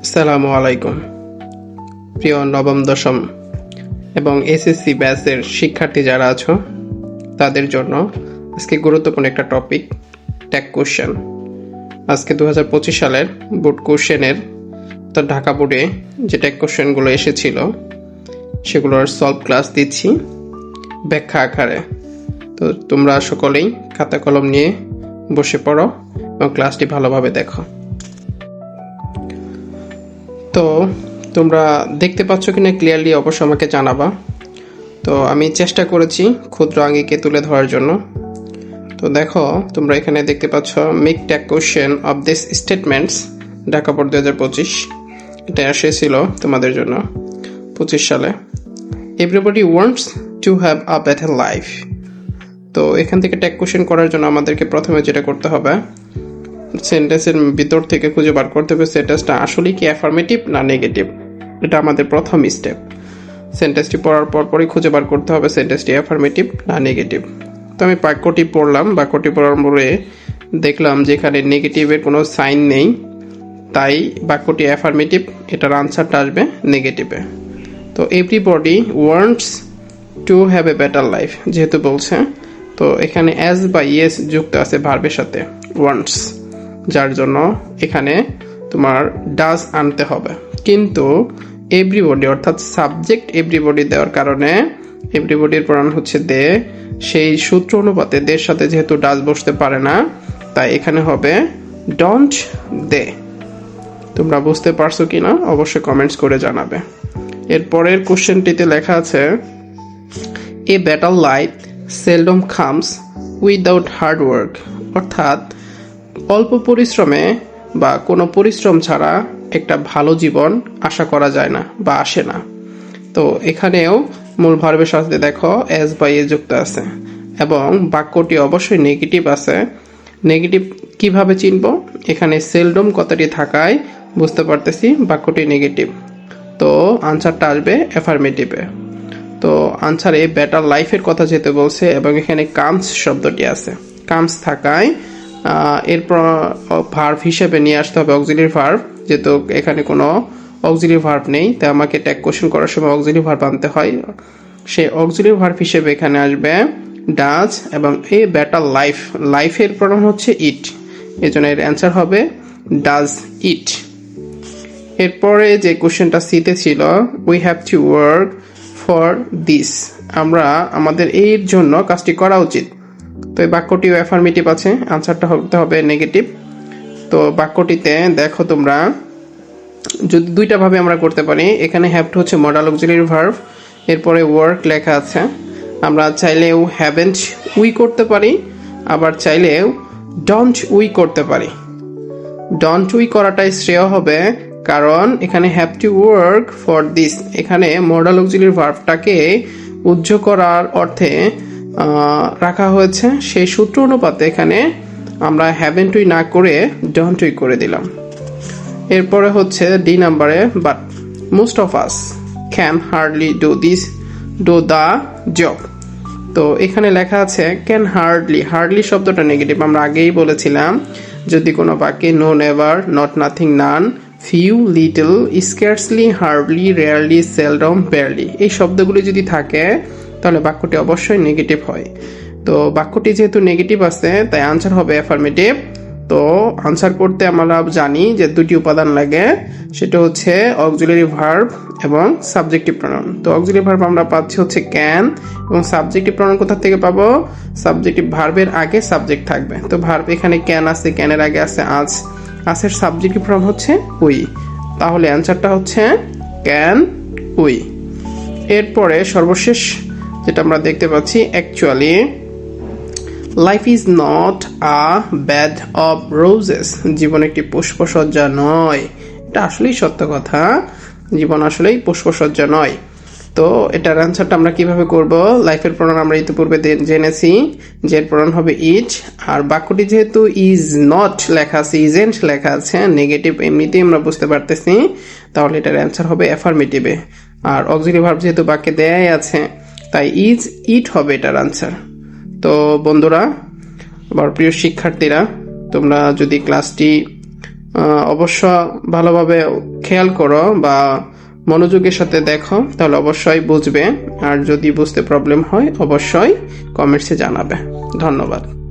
আসসালামু আলাইকুম প্রিয় নবম দশম এবং এসএসসি ব্যাচের শিক্ষার্থী যারা আছো তাদের জন্য আজকে গুরুত্বপূর্ণ একটা টপিক ট্যাগ কোশ্চেন। আজকে 2025 সালের বোর্ড কোশ্চেনের ঢাকা বোর্ডে যে ট্যাগ কোশ্চেনগুলো এসেছিল সেগুলোর সলভ ক্লাস দিচ্ছি ব্যাখ্যা আকারে। তো তোমরা সকলেই খাতা কলম নিয়ে বসে পড়ো এবং ক্লাসটি ভালোভাবে দেখো। তো তোমরা দেখতে পাচ্ছ কিনা ক্লিয়ারলি অবশ্যই আমাকে জানাবা। তো আমি চেষ্টা করেছি ক্ষুদ্র আঙ্গিকে তুলে ধরার জন্য। তো দেখো তোমরা এখানে দেখতে পাচ্ছ make tag question of this statements Dhaka board 2025, এটা এসেছিল তোমাদের জন্য 25 সালে। Everybody wants to have a better life. তো এখান থেকে ট্যাগ কোশ্চেন করার জন্য আমাদেরকে প্রথমে যেটা করতে হবে, সেন্টেন্সের ভিতর থেকে খুঁজে বার করতে হবে সেন্টেন্সটা আসলে কি অ্যাফার্মেটিভ না নেগেটিভ। এটা আমাদের প্রথম স্টেপ। সেন্টেন্সটি পড়ার পরই খুঁজে বার করতে হবে সেন্টেন্সটি অ্যাফার্মেটিভ না নেগেটিভ। তো আমি বাক্যটি পড়লাম, বাক্যটি পড়ার পরে দেখলাম যে এখানে নেগেটিভের কোনো সাইন নেই, তাই বাক্যটি অ্যাফার্মেটিভ, এটার আনসারটা আসবে নেগেটিভে। তো everybody wants to have a better life যেহেতু বলছে, তো এখানে অ্যাজ বা ইয়েস যুক্ত আছে ভার্বের সাথে ওয়ান্টস, যার জন্য এখানে তোমার ডাজ আনতে হবে। কিন্তু এভরিবডি অর্থাৎ সাবজেক্ট এভরিবডি দেওয়ার কারণে এভরিবডির প্রনাউন হচ্ছে দে, সেই সূত্র অনুপাতে দের সাথে যেহেতু ডাজ বসতে পারে না, তাই এখানে হবে ডোন্ট দে। তোমরা বুঝতে পারছো কিনা অবশ্যই কমেন্টস করে জানাবে। এরপরের কোশ্চেনটিতে লেখা আছে a better life seldom comes without hard work, অর্থাৎ অল্প পরিশ্রমে বা কোনো পরিশ্রম ছাড়া একটা ভালো জীবন আশা করা যায় না বা আসে না। তো এখানেও মূল ভার্বের সাথে দেখো এস বা এ যুক্ত আছে এবং বাক্যটি অবশ্যই নেগেটিভ আছে। নেগেটিভ কিভাবে চিনব, এখানে সেলডম কথাটি থাকায় বুঝতে পারতেছি বাক্যটি নেগেটিভ। তো আনসারটা আসবে অ্যাফার্মেটিভে। তো আনসারে বেটার লাইফের কথা যেতে বলছে এবং এখানে কামস শব্দটি আছে, কামস থাকায় এরপর ভার্ব হিসেবে নিয়ে আসতে হবে অক্সিলারি ভার্ব, যেহেতু এখানে কোনো অক্সিলারি ভার্ব নেই তাই আমাকে ট্যাগ কোশ্চেন করার সময় অক্সিলারি ভার্ব আনতে হয়। সেই অক্সিলারি ভার্ব হিসেবে এখানে আসবে ডাজ এবং এ বেটার লাইফ, লাইফের প্রনাউন হচ্ছে ইট, এজন্য এর অ্যান্সার হবে ডাজ ইট। এরপরে যে কোশ্চেনটা সিতে ছিল we have to work for this, আমরা আমাদের এর জন্য কাজটি করা উচিত। তো এই বাক্যটিও অ্যাফার্মেটিভ আছে, আনসারটা হতে হবে নেগেটিভ। তো বাক্যটিতে দেখো তোমরা যদি দুইটা ভাবে আমরা করতে পারি, এখানে হ্যাভ টু হচ্ছে মডাল অক্সিলারি ভার্ব, এরপরে ওয়ার্ক লেখা আছে। আমরা চাইলেও হ্যাভেন্ট উই করতে পারি, আবার চাইলেও ডোন্ট উই করতে পারি। ডোন্ট উই করাটাই শ্রেয় হবে, কারণ এখানে have to work for this, এখানে মডাল অক্সিলারি ভার্বটাকে উজ্জ করার অর্থে রাখা হয়েছে, সেই সূত্র অনুপাতে এখানে আমরা হ্যাভেন্ট উই না করে ডোন্ট উই করে দিলাম। এরপরে হচ্ছে ডি নাম্বারে but most of us can hardly do the job. তো এখানে লেখা আছে ক্যান হার্ডলি, হার্ডলি শব্দটা নেগেটিভ। আমরা আগেই বলেছিলাম যদি কোনো বাক্যে no never, not nothing, none, few, little, scarcely, hardly, rarely, seldom, barely এই শব্দগুলি যদি থাকে তাহলে বাক্যটি অবশ্যই নেগেটিভ হয়। তো বাক্যটি যেহেতু নেগেটিভ আছে তাই আনসার হবে অ্যাফার্মেটিভ। তো আনসার করতে আমরা জানি যে দুটি উপাদান লাগে, সেটা হচ্ছে অক্সিলারি ভার্ব এবং সাবজেক্টিভ প্রনাউন। তো অক্সিলারি ভার্ব আমরা পাচ্ছি হচ্ছে ক্যান, এবং সাবজেক্টিভ প্রনাউন কোথা থেকে পাবো, সাবজেক্টিভ ভার্বের আগে সাবজেক্ট থাকবে। তো ভার্ব এখানে ক্যান আছে, ক্যানের আগে আছে আজ, আজের সাবজেক্টিভ প্রনাউন হচ্ছে উই, তাহলে অ্যান্সারটা হচ্ছে ক্যান উই। এরপরে সর্বশেষ যেটা আমরা দেখতে পাচ্ছি actually life is not a bed of roses, জীবন একটি পুষ্পসজ্জা নয়। এটা আসলেই সত্য কথা, জীবন আসলেই পুষ্পসজ্জা নয়। তো এটার অ্যান্সারটা আমরা কিভাবে করব, লাইফের প্রনাউন আমরা ইতিপূর্বে জেনেছি যে এর প্রনাউন হবে ইজ, আর বাক্যটি যেহেতু ইজ নট লেখা আছে, ইজেন্ট লেখা আছে, নেগেটিভ এমনিতেই আমরা বুঝতে পারতেছি, তাহলে এটার অ্যান্সার হবে অ্যাফার্মেটিভে। আর অক্সিলারি ভার্ব যেহেতু বাক্যে দেয়াই আছে তাই ইজ ইট হবে এটার আনসার। তো বন্ধুরা, আমার প্রিয় শিক্ষার্থীরা, তোমরা যদি ক্লাসটি অবশ্য ভালোভাবে খেয়াল করো বা মনোযোগের সাথে দেখো, তাহলে অবশ্যই বুঝবে। আর যদি বুঝতে প্রবলেম হয় অবশ্যই কমেন্টসে জানাবে। ধন্যবাদ।